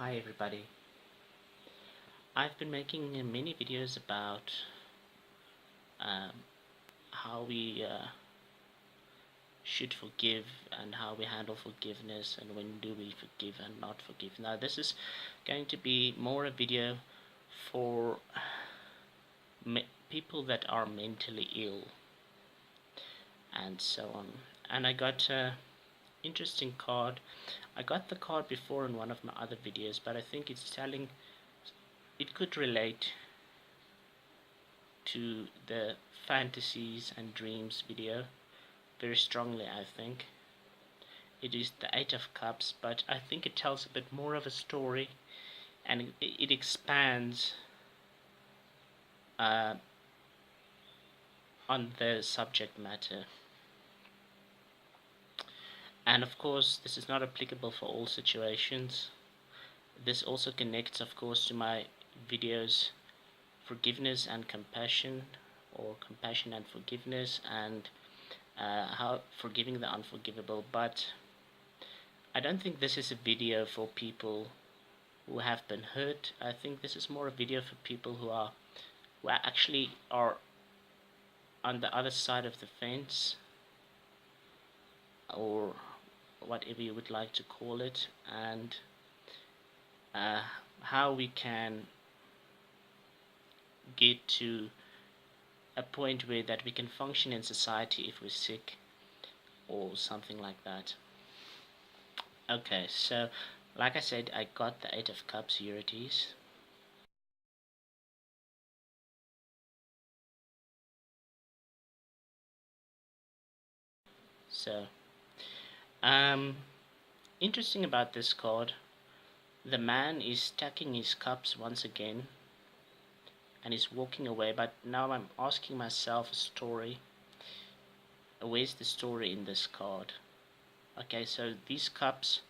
Hi everybody. I've been making many videos about um, how we should forgive and how we handle forgiveness and when do we forgive and not forgive. Now this is going to be more a video for people that are mentally ill and so on. And I got an interesting card. I got the card before in one of my other videos, but I think it's telling, it could relate to the fantasies and dreams video very strongly. I think it is the Eight of Cups, but I think it tells a bit more of a story, and it expands uh, on the subject matter. And of course this is not applicable for all situations. This also connects, of course, to my videos forgiveness and compassion, or compassion and forgiveness, and how forgiving the unforgivable. But I don't think this is a video for people who have been hurt. I think this is more a video for people who actually are on the other side of the fence, or whatever you would like to call it, and uh, how we can get to a point where that we can function in society if we're sick or something like that. Okay, so like I said, I got the Eight of Cups. Here it is. So interesting about this card, the man is stacking his cups once again and is walking away. But now I'm asking myself a story. Where's the story in this card? Okay, so these cups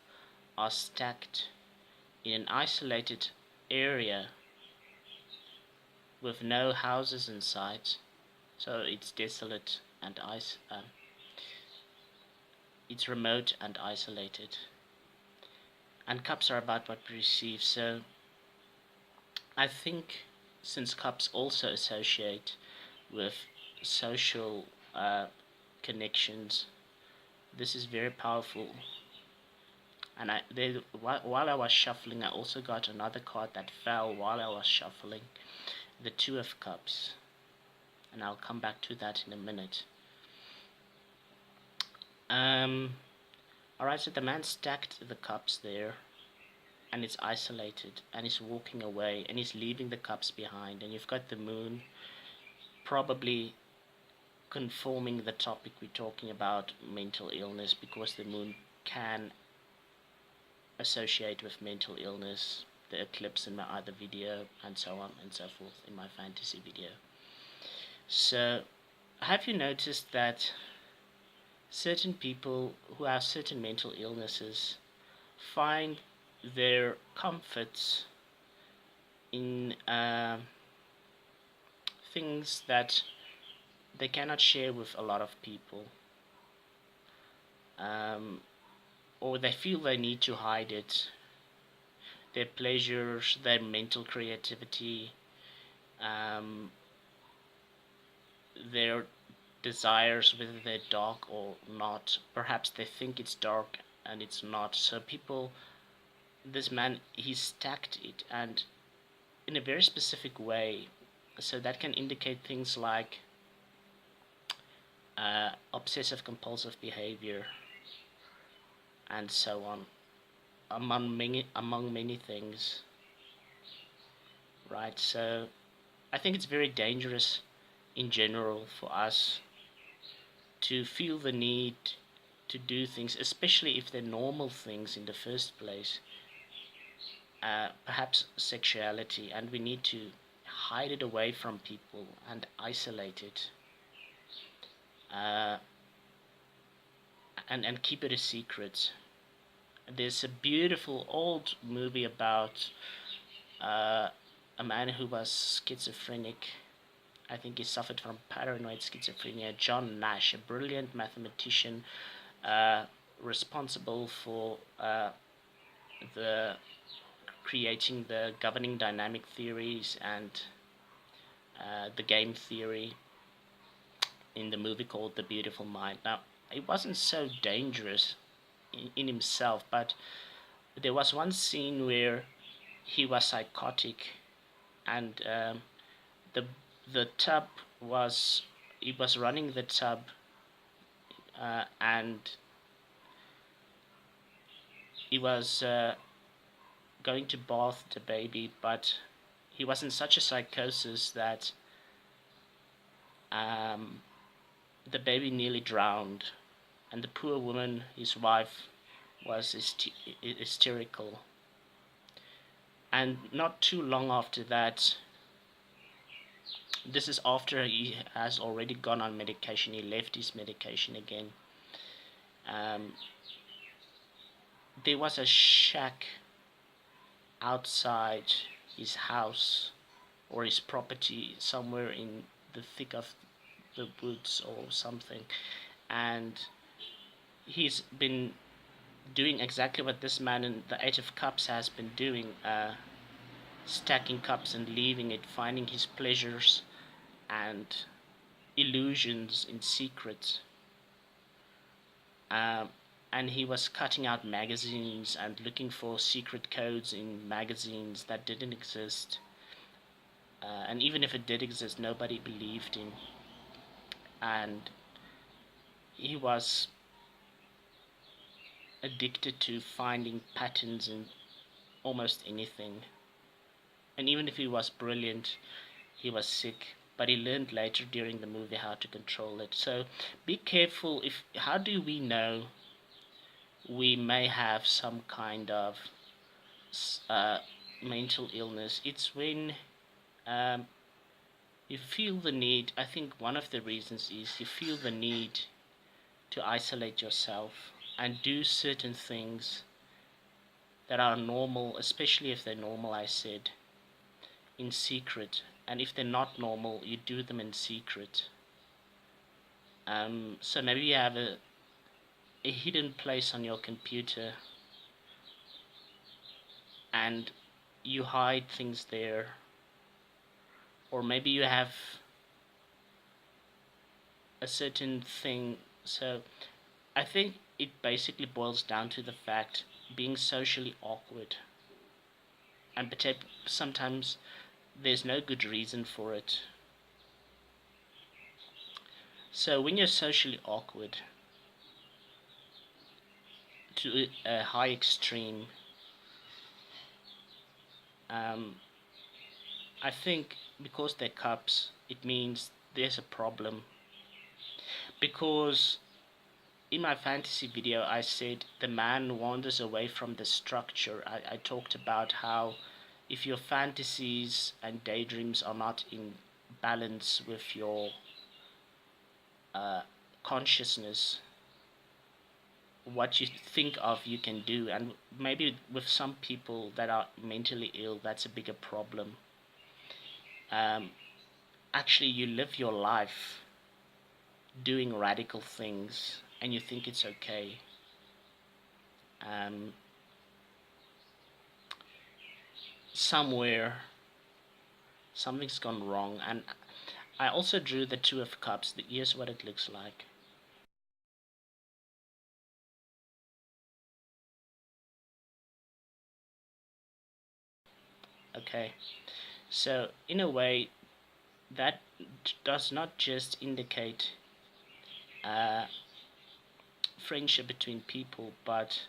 are stacked in an isolated area with no houses in sight, so it's desolate and it's remote and isolated. And cups are about what we receive, so I think since cups also associate with social connections, this is very powerful. And while I was shuffling, I also got another card that fell while I was shuffling, the Two of Cups, and I'll come back to that in a minute. Alright, so the man stacked the cups there, and it's isolated, and he's walking away, and he's leaving the cups behind, and you've got the moon probably conforming the topic we're talking about, mental illness, because the moon can associate with mental illness, the eclipse in my other video, and so on and so forth in my fantasy video. So have you noticed that certain people who have certain mental illnesses find their comforts in things that they cannot share with a lot of people, or they feel they need to hide it, their pleasures, their mental creativity, their desires, whether they're dark or not. Perhaps they think it's dark and it's not. So people, this man, he stacked it, and in a very specific way. So that can indicate things like obsessive compulsive behavior and so on, among many things, right? So I think it's very dangerous in general for us to feel the need to do things, especially if they're normal things in the first place, perhaps sexuality, and we need to hide it away from people and isolate it, uh, and keep it a secret. There's a beautiful old movie about a man who was schizophrenic. I think he suffered from paranoid schizophrenia. John Nash, a brilliant mathematician, responsible for the creating the governing dynamic theories and the game theory in the movie called The Beautiful Mind. Now, it wasn't so dangerous in himself, but there was one scene where he was psychotic, and the the tub was he was running the tub, and he was going to bath the baby, but he was in such a psychosis that the baby nearly drowned, and the poor woman, his wife, was hysterical. And not too long after that, this is after he has already gone on medication, he left his medication again. There was a shack outside his house or his property somewhere in the thick of the woods or something, and he's been doing exactly what this man in the Eight of Cups has been doing, stacking cups and leaving it, finding his pleasures and illusions in secret. And he was cutting out magazines and looking for secret codes in magazines that didn't exist. And even if it did exist, nobody believed him. And he was addicted to finding patterns in almost anything. And even if he was brilliant, he was sick. But he learned later during the movie how to control it. So be careful. How do we know we may have some kind of mental illness? It's when you feel the need. I think one of the reasons is you feel the need to isolate yourself and do certain things that are normal, especially if they're normal, I said, in secret. And if they're not normal, you do them in secret. So maybe you have a hidden place on your computer and you hide things there. Or maybe you have a certain thing. So I think it basically boils down to the fact being socially awkward. And sometimes there's no good reason for it. So when you're socially awkward to a high extreme, I think because they're cups, it means there's a problem. Because in my fantasy video, I said the man wanders away from the structure. I talked about how if your fantasies and daydreams are not in balance with your consciousness, what you think of you can do. And maybe with some people that are mentally ill, that's a bigger problem. Actually, you live your life doing radical things and you think it's okay. Somewhere something's gone wrong. And I also drew the Two of Cups. Here's what it looks like. Okay, so in a way that does not just indicate friendship between people, but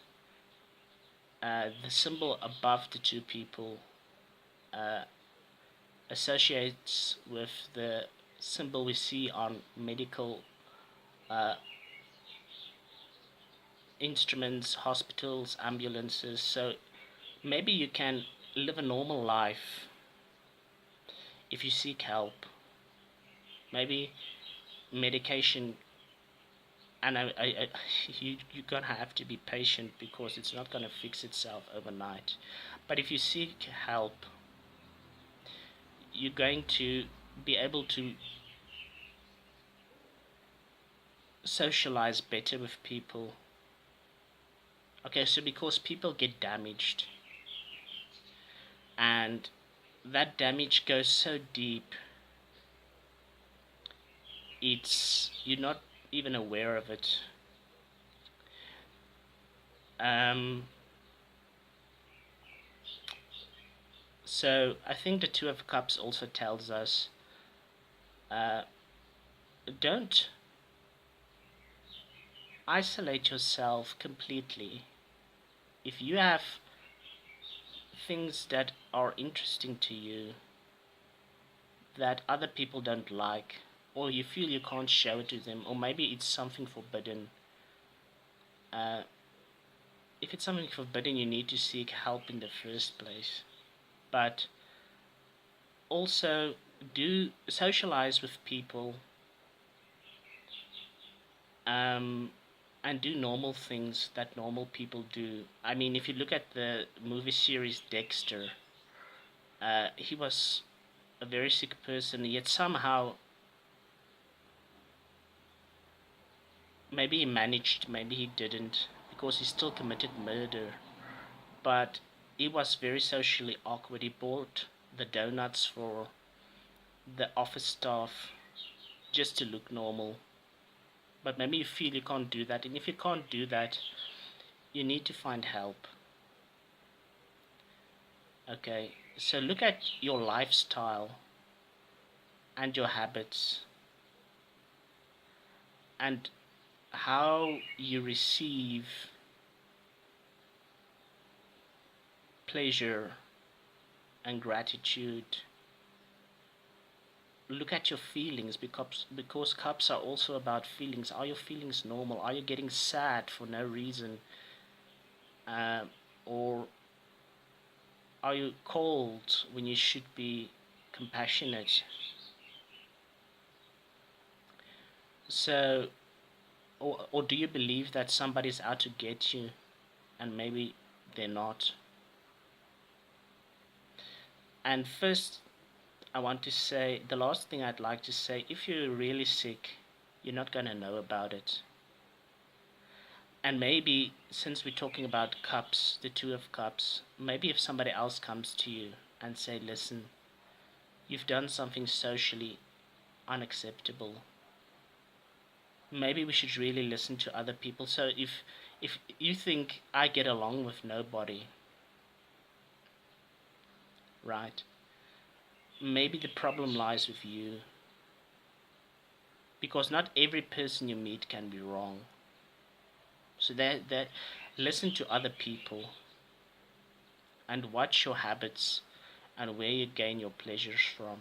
the symbol above the two people associates with the symbol we see on medical instruments, hospitals, ambulances. So maybe you can live a normal life if you seek help. Maybe medication, and you're gonna have to be patient because it's not gonna fix itself overnight. But if you seek help, you're going to be able to socialize better with people. Okay, so because people get damaged, and that damage goes so deep, you're not even aware of it. So I think the Two of Cups also tells us, don't isolate yourself completely. If you have things that are interesting to you that other people don't like, or you feel you can't show it to them, or maybe it's something forbidden, uh, if it's something forbidden, you need to seek help in the first place. But also, do socialize with people, and do normal things that normal people do. I mean, if you look at the movie series Dexter, he was a very sick person, yet somehow, maybe he managed, maybe he didn't, because he still committed murder. But he was very socially awkward. He bought the donuts for the office staff just to look normal. But maybe you feel you can't do that, and if you can't do that, you need to find help. Okay, so look at your lifestyle and your habits and how you receive pleasure and gratitude. Look at your feelings, because cups are also about feelings. Are your feelings normal? Are you getting sad for no reason? Or are you cold when you should be compassionate? So, or do you believe that somebody's out to get you and maybe they're not? And first, I want to say, the last thing I'd like to say, if you're really sick, you're not going to know about it. And maybe, since we're talking about cups, the Two of Cups, maybe if somebody else comes to you and say, listen, you've done something socially unacceptable, maybe we should really listen to other people. So if you think I get along with nobody, right, maybe the problem lies with you, because not every person you meet can be wrong. So that listen to other people and watch your habits and where you gain your pleasures from,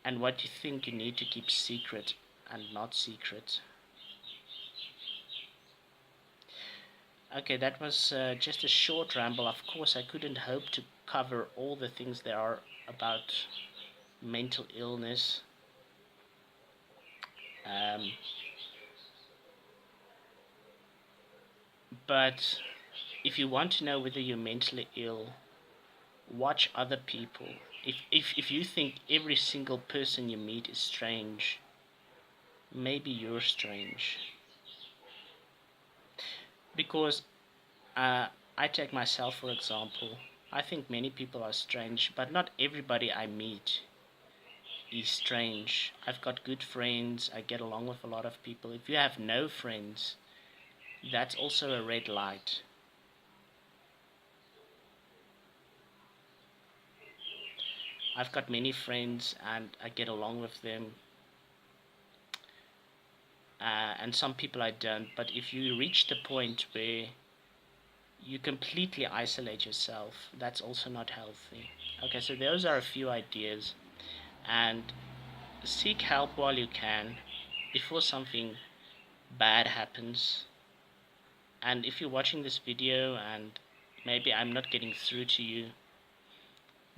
and what you think you need to keep secret and not secret. Okay, that was just a short ramble. Of course, I couldn't hope to cover all the things there are about mental illness. Um, but if you want to know whether you're mentally ill, watch other people. If you think every single person you meet is strange, maybe you're strange. Because I take myself for example. I think many people are strange, but not everybody I meet is strange. I've got good friends, I get along with a lot of people. If you have no friends, that's also a red light. I've got many friends and I get along with them, and some people I don't. But if you reach the point where you completely isolate yourself, that's also not healthy. Okay, so those are a few ideas, and seek help while you can before something bad happens. And if you're watching this video and maybe I'm not getting through to you,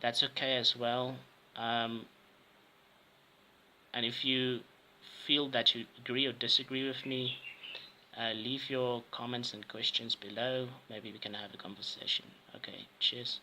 that's okay as well. Um, and if you feel that you agree or disagree with me, leave your comments and questions below. Maybe we can have a conversation. Okay, cheers.